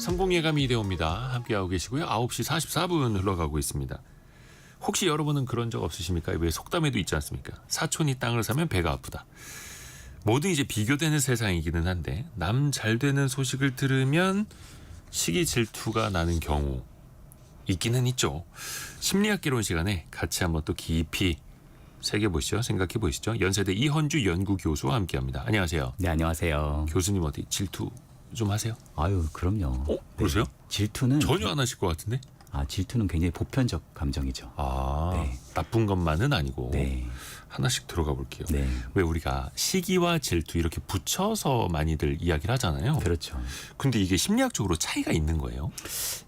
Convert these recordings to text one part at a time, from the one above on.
성공예감이 되옵니다. 함께하고 계시고요. 9시 44분 흘러가고 있습니다. 혹시 여러분은 그런 적 없으십니까? 왜 속담에도 있지 않습니까? 사촌이 땅을 사면 배가 아프다. 뭐든 이제 비교되는 세상이기는 한데 남 잘 되는 소식을 들으면 시기 질투가 나는 경우 있기는 있죠. 심리학개론 시간에 같이 한번 또 깊이 새겨보시죠. 생각해보시죠. 연세대 이헌주 연구교수와 함께합니다. 안녕하세요. 네, 안녕하세요. 교수님 어디 질투 좀 하세요? 아유, 그럼요. 그러세요? 네. 질투는 전혀 안 하실 것 같은데? 질투는 굉장히 보편적 감정이죠. 네. 나쁜 것만은 아니고 네. 하나씩 들어가 볼게요. 네. 왜 우리가 시기와 질투 이렇게 붙여서 많이들 이야기를 하잖아요. 그렇죠. 근데 이게 심리학적으로 차이가 있는 거예요?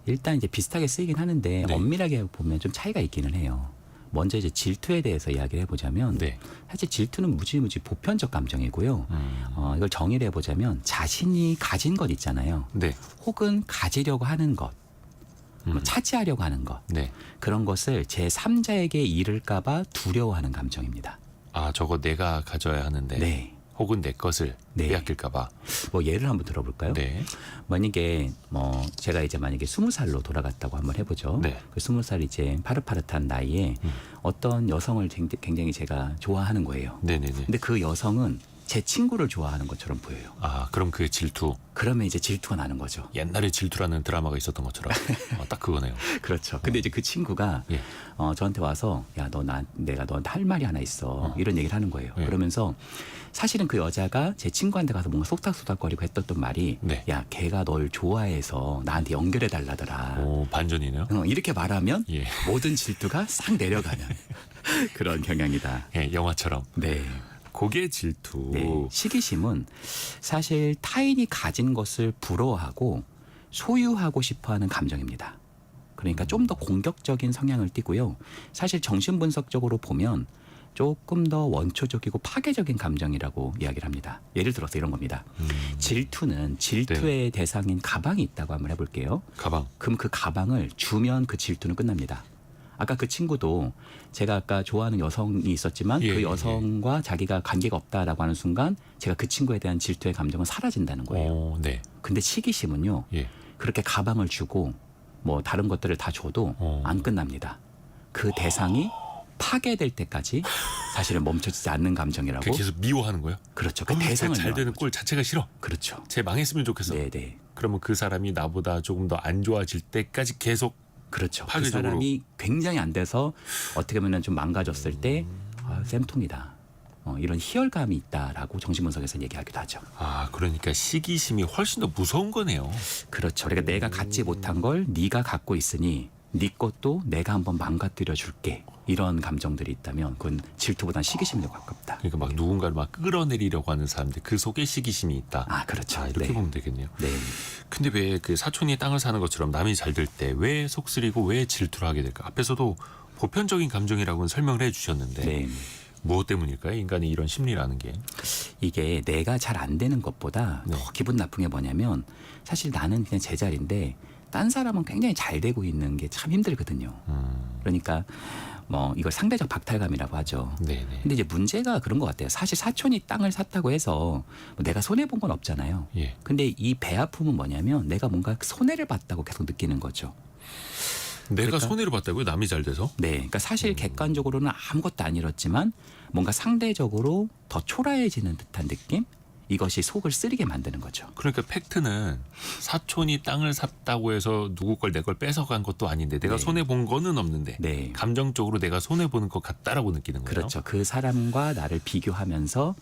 일단 이제 비슷하게 쓰이긴 하는데 네. 엄밀하게 보면 좀 차이가 있기는 해요. 먼저 이제 질투에 대해서 이야기를 해보자면 네. 사실 질투는 무지무지 보편적 감정이고요. 이걸 정의를 해보자면 자신이 가진 것 있잖아요. 네. 혹은 가지려고 하는 것, 뭐 차지하려고 하는 것, 네. 그런 것을 제3자에게 잃을까 봐 두려워하는 감정입니다. 저거 내가 가져야 하는데 네. 혹은 내 것을 네. 빼앗길까 봐. 뭐 예를 한번 들어볼까요? 네. 만약에 제가 이제 만약에 20살로 돌아갔다고 한번 해보죠. 네. 그 20살 이제 파릇파릇한 나이에 어떤 여성을 굉장히 제가 좋아하는 거예요. 네네네. 근데 그 여성은 제 친구를 좋아하는 것처럼 보여요. 그럼 그게 질투. 그러면 이제 질투가 나는 거죠. 옛날에 질투라는 드라마가 있었던 것처럼. 딱 그거네요. 그렇죠. 근데 이제 그 친구가 예. 저한테 와서 야, 내가 너한테 할 말이 하나 있어. 이런 얘기를 하는 거예요. 예. 그러면서 사실은 그 여자가 제 친구한테 가서 뭔가 속닥속닥거리고 했던 말이 네. 야, 걔가 널 좋아해서 나한테 연결해 달라더라. 반전이네요. 이렇게 말하면 예. 모든 질투가 싹 내려가는 그런 경향이다. 예, 영화처럼. 네. 고개 질투. 네. 시기심은 사실 타인이 가진 것을 부러워하고 소유하고 싶어하는 감정입니다. 그러니까 좀 더 공격적인 성향을 띠고요. 사실 정신분석적으로 보면 조금 더 원초적이고 파괴적인 감정이라고 이야기를 합니다. 예를 들어서 이런 겁니다. 질투는 질투의 대상인 가방이 있다고 한번 해볼게요. 가방. 그럼 그 가방을 주면 그 질투는 끝납니다. 아까 그 친구도 제가 아까 좋아하는 여성이 있었지만 예, 그 여성과 자기가 관계가 없다라고 하는 순간 제가 그 친구에 대한 질투의 감정은 사라진다는 거예요. 네. 근데 시기심은요. 예. 그렇게 가방을 주고 뭐 다른 것들을 다 줘도 안 끝납니다. 그 대상이 파괴될 때까지 사실은 멈춰지지 않는 감정이라고. 계속 미워하는 거예요? 그렇죠. 그 대상을 잘 되는 미워하는 꼴 자체가 싫어. 그렇죠. 쟤 망했으면 좋겠어. 네네. 그러면 그 사람이 나보다 조금 더 안 좋아질 때까지 계속. 그렇죠. 그 파괴적으로. 사람이 굉장히 안 돼서 어떻게 보면 좀 망가졌을 때 쌤통이다. 이런 희열감이 있다라고 정신분석에서 얘기하기도 하죠. 그러니까 시기심이 훨씬 더 무서운 거네요. 그렇죠. 그러니까 내가 갖지 못한 걸 네가 갖고 있으니 네 것도 내가 한번 망가뜨려 줄게. 이런 감정들이 있다면 그건 질투보다는 시기심에 가깝다. 그러니까 막 누군가를 막 끌어내리려고 하는 사람들 그 속에 시기심이 있다. 그렇죠. 이렇게 네. 보면 되겠네요. 네. 근데 왜 그 사촌이 땅을 사는 것처럼 남이 잘 될 때 왜 속쓰리고 왜 질투를 하게 될까? 앞에서도 보편적인 감정이라고는 설명을 해주셨는데 네. 무엇 때문일까요? 인간의 이런 심리라는 게. 이게 내가 잘 안 되는 것보다 네. 더 기분 나쁜 게 뭐냐면 사실 나는 그냥 제자리인데 딴 사람은 굉장히 잘 되고 있는 게 참 힘들거든요. 그러니까 이걸 상대적 박탈감이라고 하죠. 네네. 근데 이제 문제가 그런 것 같아요. 사실 사촌이 땅을 샀다고 해서 내가 손해본 건 없잖아요. 예. 근데 이 배 아픔은 뭐냐면 내가 뭔가 손해를 봤다고 계속 느끼는 거죠. 내가 그러니까- 손해를 봤다고요? 남이 잘 돼서? 네. 그러니까 사실 객관적으로는 아무것도 안 잃었지만 뭔가 상대적으로 더 초라해지는 듯한 느낌? 이것이 속을 쓰리게 만드는 거죠. 그러니까 팩트는 사촌이 땅을 샀다고 해서 누구 걸 내 걸 뺏어간 것도 아닌데 내가 네. 손해본 거는 없는데 네. 감정적으로 내가 손해보는 것 같다라고 느끼는 거예요. 그렇죠. 그 사람과 나를 비교하면서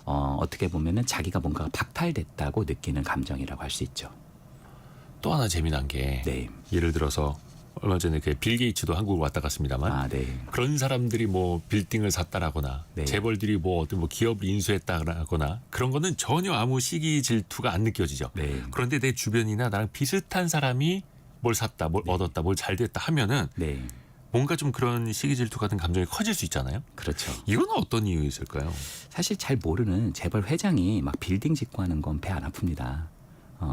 어떻게 보면은 자기가 뭔가 박탈됐다고 느끼는 감정이라고 할 수 있죠. 또 하나 재미난 게 네. 예를 들어서 얼마 전에 그 빌 게이츠도 한국을 왔다 갔습니다만 네. 그런 사람들이 뭐 빌딩을 샀다라거나 네. 재벌들이 뭐 어떤 기업을 인수했다거나 그런 거는 전혀 아무 시기 질투가 안 느껴지죠. 네. 그런데 내 주변이나 나랑 비슷한 사람이 뭘 샀다, 뭘 얻었다, 뭘 잘 됐다 하면은 네. 뭔가 좀 그런 시기 질투 같은 감정이 커질 수 있잖아요. 그렇죠. 이건 어떤 이유 있을까요? 사실 잘 모르는 재벌 회장이 막 빌딩 짓고 하는 건 배 안 아픕니다.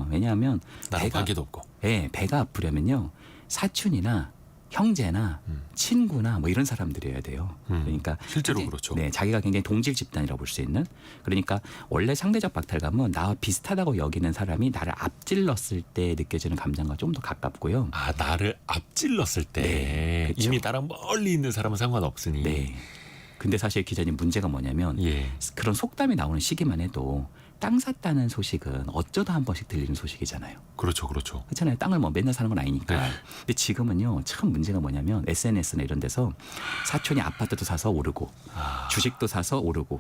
왜냐하면 나랑 관계도 없고. 배가 아프려면요 사촌이나 형제나 친구나 뭐 이런 사람들이어야 돼요. 그러니까 실제로 굉장히- 그렇죠. 네, 자기가 굉장히 동질 집단이라고 볼 수 있는. 그러니까 원래 상대적 박탈감은 나와 비슷하다고 여기는 사람이 나를 앞질렀을 때 느껴지는 감정과 좀 더 가깝고요. 아, 나를 앞질렀을 때 네, 그렇죠. 이미 나랑 멀리 있는 사람은 상관없으니. 네. 근데 사실 기자님 문제가 뭐냐면 예. 그런 속담이 나오는 시기만 해도 땅 샀다는 소식은 어쩌다 한 번씩 들리는 소식이잖아요. 그렇죠, 그렇죠. 그렇잖아요. 땅을 뭐 맨날 사는 건 아니니까. 네. 근데 지금은요, 참 문제가 뭐냐면 SNS나 이런 데서 사촌이 아파트도 사서 오르고, 주식도 사서 오르고,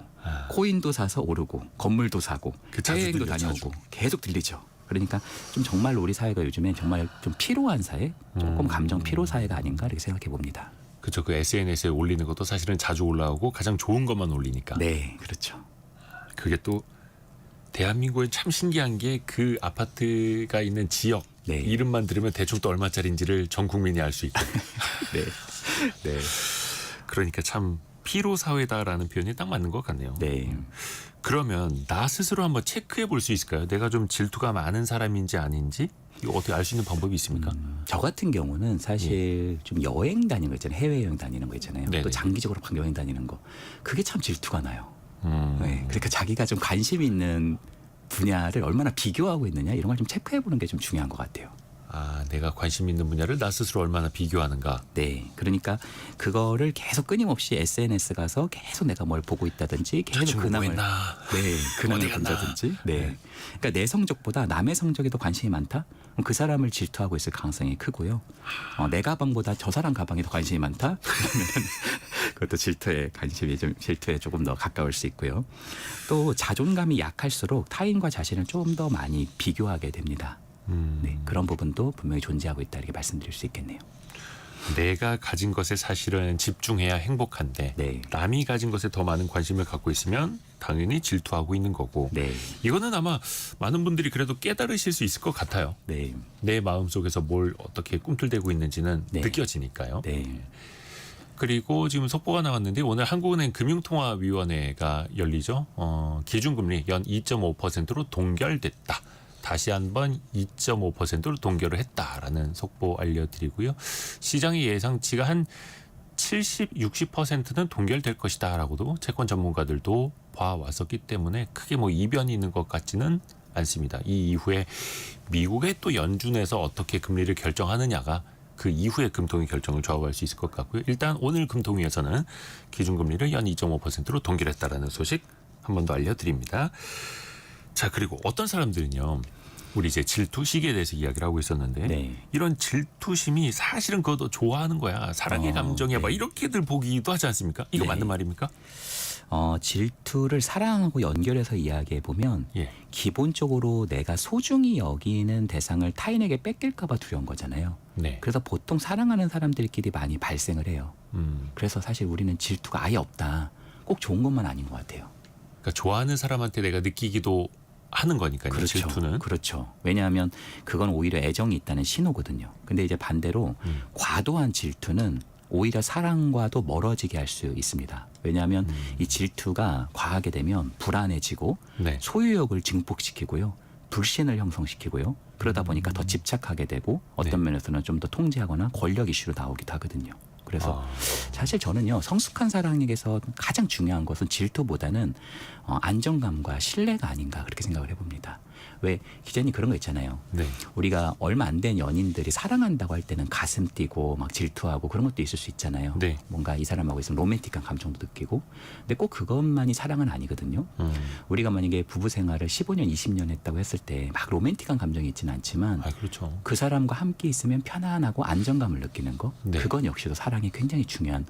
코인도 사서 오르고, 건물도 사고, 그 자주 해외여행도 들려, 다녀오고, 계속 들리죠. 그러니까 좀 정말 우리 사회가 요즘에 정말 좀 피로한 사회, 조금 감정 피로 사회가 아닌가 이렇게 생각해 봅니다. 그렇죠. 그 SNS에 올리는 것도 사실은 자주 올라오고 가장 좋은 것만 올리니까. 네, 그렇죠. 그게 또 대한민국에 참 신기한 게 그 아파트가 있는 지역 네. 이름만 들으면 대충 또 얼마짜리인지를 전 국민이 알 수 있고. 네, 네, 그러니까 참 피로 사회다라는 표현이 딱 맞는 것 같네요. 네. 그러면 나 스스로 한번 체크해 볼 수 있을까요? 내가 좀 질투가 많은 사람인지 아닌지 이거 어떻게 알 수 있는 방법이 있습니까? 저 같은 경우는 사실 좀 여행 다니는 거 있잖아요. 해외여행 다니는 거 있잖아요. 네네. 또 장기적으로 여행 다니는 거. 그게 참 질투가 나요. 음. 네, 그러니까 자기가 좀 관심 있는 분야를 얼마나 비교하고 있느냐 이런 걸 좀 체크해 보는 게 좀 중요한 것 같아요. 아, 내가 관심 있는 분야를 나 스스로 얼마나 비교하는가. 네, 그러니까 그거를 계속 끊임없이 SNS 가서 계속 내가 뭘 보고 있다든지 저 계속 친구 뭐 근황을 했나? 네, 근황을 어디 갔나? 본다든지. 네. 네. 그러니까 내 성적보다 남의 성적에 더 관심이 많다? 그럼 그 사람을 질투하고 있을 가능성이 크고요. 내 가방보다 저 사람 가방에 더 관심이 많다? 그러면 그것도 질투에 조금 더 가까울 수 있고요. 또 자존감이 약할수록 타인과 자신을 좀 더 많이 비교하게 됩니다. 네, 그런 부분도 분명히 존재하고 있다 이렇게 말씀드릴 수 있겠네요. 내가 가진 것에 사실은 집중해야 행복한데 네. 남이 가진 것에 더 많은 관심을 갖고 있으면 당연히 질투하고 있는 거고. 네, 이거는 아마 많은 분들이 그래도 깨달으실 수 있을 것 같아요. 네, 내 마음속에서 뭘 어떻게 꿈틀대고 있는지는 네. 느껴지니까요. 네, 그리고 지금 속보가 나왔는데 오늘 한국은행 금융통화위원회가 열리죠. 기준금리 연 2.5%로 동결됐다. 다시 한번 2.5%로 동결을 했다라는 속보 알려드리고요. 시장의 예상치가 한 70, 60%는 동결될 것이다라고도 채권 전문가들도 봐왔었기 때문에 크게 뭐 이변이 있는 것 같지는 않습니다. 이 이후에 미국의 또 연준에서 어떻게 금리를 결정하느냐가 그 이후에 금통위 결정을 좌우할 수 있을 것 같고요. 일단 오늘 금통위에서는 기준금리를 연 2.5%로 동결했다라는 소식 한 번 더 알려드립니다. 자, 그리고 어떤 사람들은요. 우리 이제 질투 시기에 대해서 이야기를 하고 있었는데 네. 이런 질투심이 사실은 그것도 좋아하는 거야. 사랑의 감정이야. 네. 막 이렇게들 보기도 하지 않습니까? 이거 네. 맞는 말입니까? 질투를 사랑하고 연결해서 이야기해 보면 예. 기본적으로 내가 소중히 여기는 대상을 타인에게 뺏길까 봐 두려운 거잖아요. 네. 그래서 보통 사랑하는 사람들끼리 많이 발생을 해요. 그래서 사실 우리는 질투가 아예 없다. 꼭 좋은 것만 아닌 것 같아요. 그러니까 좋아하는 사람한테 내가 느끼기도 하는 거니까요. 그렇죠. 질투는. 그렇죠. 왜냐하면 그건 오히려 애정이 있다는 신호거든요. 근데 이제 반대로 과도한 질투는 오히려 사랑과도 멀어지게 할 수 있습니다. 왜냐하면 이 질투가 과하게 되면 불안해지고 네. 소유욕을 증폭시키고요. 불신을 형성시키고요. 그러다 보니까 더 집착하게 되고 어떤 네. 면에서는 좀 더 통제하거나 권력 이슈로 나오기도 하거든요. 그래서 아. 사실 저는요. 성숙한 사랑에게서 가장 중요한 것은 질투보다는 안정감과 신뢰가 아닌가 그렇게 생각을 해봅니다. 왜 기자님 그런 거 있잖아요. 네. 우리가 얼마 안 된 연인들이 사랑한다고 할 때는 가슴 뛰고 막 질투하고 그런 것도 있을 수 있잖아요. 네. 뭔가 이 사람하고 있으면 로맨틱한 감정도 느끼고. 근데 꼭 그것만이 사랑은 아니거든요. 우리가 만약에 부부 생활을 15년, 20년 했다고 했을 때 막 로맨틱한 감정이 있지는 않지만 아, 그렇죠. 그 사람과 함께 있으면 편안하고 안정감을 느끼는 거. 네. 그건 역시도 사랑이 굉장히 중요한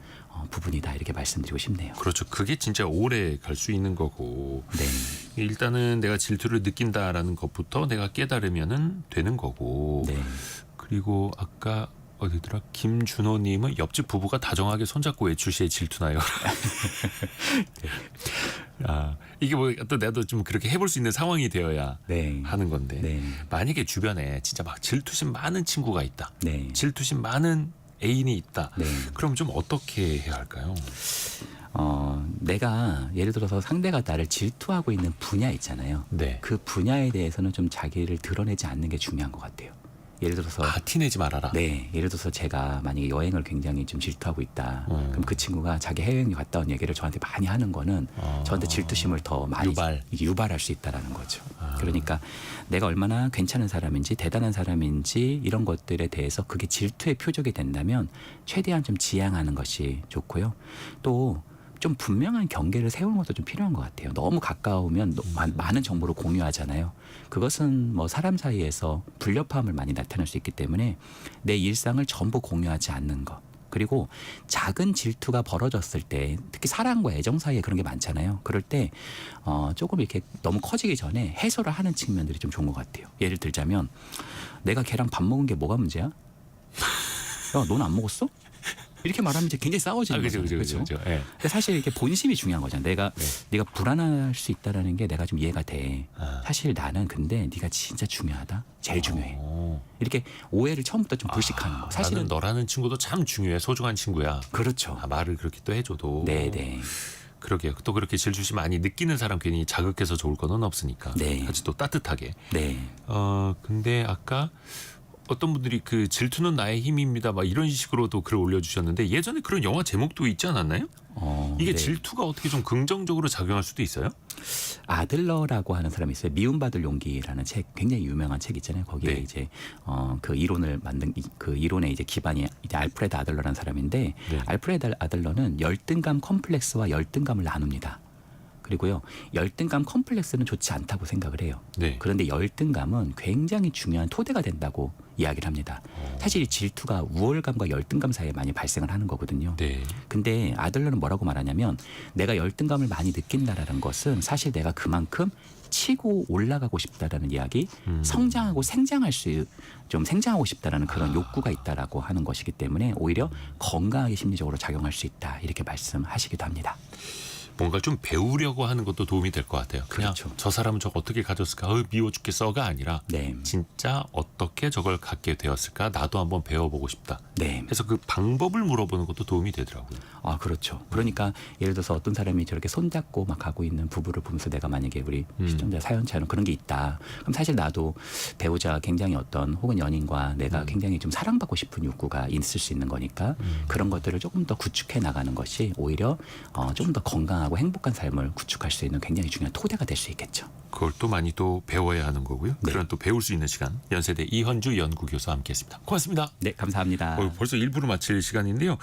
부분이다 이렇게 말씀드리고 싶네요. 그렇죠. 그게 진짜 오래 갈 수 있는 거고. 네. 일단은 내가 질투를 느낀다라는 것부터 내가 깨달으면은 되는 거고. 네. 그리고 아까 어디더라? 김준호님은 옆집 부부가 다정하게 손잡고 외출 시에 질투나요. 아, 이게 뭐 또 나도 좀 그렇게 해볼 수 있는 상황이 되어야 네. 하는 건데. 네. 만약에 주변에 진짜 막 질투심 많은 친구가 있다. 네. 질투심 많은 애인이 있다. 네. 그럼 좀 어떻게 해야 할까요? 내가 예를 들어서 상대가 나를 질투하고 있는 분야 있잖아요. 네. 그 분야에 대해서는 좀 자기를 드러내지 않는 게 중요한 것 같아요. 예를 들어서 티내지 말아라. 네, 예를 들어서 제가 만약에 여행을 굉장히 좀 질투하고 있다. 그럼 그 친구가 자기 해외여행 갔다 온 얘기를 저한테 많이 하는 거는 저한테 질투심을 더 많이 이제 유발할 수 있다라는 거죠. 그러니까 내가 얼마나 괜찮은 사람인지 대단한 사람인지 이런 것들에 대해서 그게 질투의 표적이 된다면 최대한 좀 지양하는 것이 좋고요. 또 좀 분명한 경계를 세우는 것도 좀 필요한 것 같아요. 너무 가까우면 많은 정보를 공유하잖아요. 그것은 뭐 사람 사이에서 불협화음을 많이 나타낼 수 있기 때문에 내 일상을 전부 공유하지 않는 것. 그리고 작은 질투가 벌어졌을 때 특히 사랑과 애정 사이에 그런 게 많잖아요. 그럴 때 조금 이렇게 너무 커지기 전에 해소를 하는 측면들이 좀 좋은 것 같아요. 예를 들자면 내가 걔랑 밥 먹은 게 뭐가 문제야? 야, 너는 안 먹었어? 이렇게 말하면 이제 굉장히 싸워지는 거죠. 그렇죠. 네. 근데 사실 이렇게 본심이 중요한 거잖아요. 네가 불안할 수 있다라는 게 내가 좀 이해가 돼. 사실 나는 근데 네가 진짜 중요하다. 제일 중요해. 이렇게 오해를 처음부터 좀 불식하는 거. 사실은 나는 너라는 친구도 참 중요해. 소중한 친구야. 그렇죠. 말을 그렇게 또 해줘도. 네네. 그러게요. 또 그렇게 질투심 많이 느끼는 사람 괜히 자극해서 좋을 거는 없으니까. 네. 같이 또 따뜻하게. 네. 근데 아까 어떤 분들이 그 질투는 나의 힘입니다. 막 이런 식으로도 글을 올려주셨는데 예전에 그런 영화 제목도 있지 않았나요? 이게 네. 질투가 어떻게 좀 긍정적으로 작용할 수도 있어요? 아들러라고 하는 사람이 있어요. 미움받을 용기라는 책, 굉장히 유명한 책 있잖아요. 거기에 네. 이제 그 이론을 만든 그 이론의 이제 기반이 이제 알프레드 아들러라는 사람인데 네. 알프레드 아들러는 열등감 컴플렉스와 열등감을 나눕니다. 그리고요, 열등감 컴플렉스는 좋지 않다고 생각을 해요. 네. 그런데 열등감은 굉장히 중요한 토대가 된다고 이야기를 합니다. 사실 이 질투가 우월감과 열등감 사이에 많이 발생을 하는 거거든요. 네. 근데 아들러는 뭐라고 말하냐면 내가 열등감을 많이 느낀다라는 것은 사실 내가 그만큼 치고 올라가고 싶다라는 이야기, 성장하고 생장하고 싶다라는 그런 욕구가 있다라고 하는 것이기 때문에 오히려 건강하게 심리적으로 작용할 수 있다 이렇게 말씀하시기도 합니다. 뭔가 좀 배우려고 하는 것도 도움이 될 것 같아요. 그냥 그렇죠. 저 사람은 저거 어떻게 가졌을까? 미워 죽겠어가 아니라 네. 진짜 어떻게 저걸 갖게 되었을까? 나도 한번 배워보고 싶다. 네. 그래서 그 방법을 물어보는 것도 도움이 되더라고요. 아, 그렇죠. 그러니까 예를 들어서 어떤 사람이 저렇게 손잡고 막 가고 있는 부부를 보면서 내가 만약에 우리 시청자 사연처럼 그런 게 있다. 그럼 사실 나도 배우자가 굉장히 어떤 혹은 연인과 내가 굉장히 좀 사랑받고 싶은 욕구가 있을 수 있는 거니까 그런 것들을 조금 더 구축해 나가는 것이 오히려 좀 더 건강하고 행복한 삶을 구축할 수 있는 굉장히 중요한 토대가 될 수 있겠죠. 그걸 또 많이 또 배워야 하는 거고요. 네. 그런 또 배울 수 있는 시간. 연세대 이현주 연구교수와 함께했습니다. 고맙습니다. 네, 감사합니다. 벌써 1부를 마칠 시간인데요.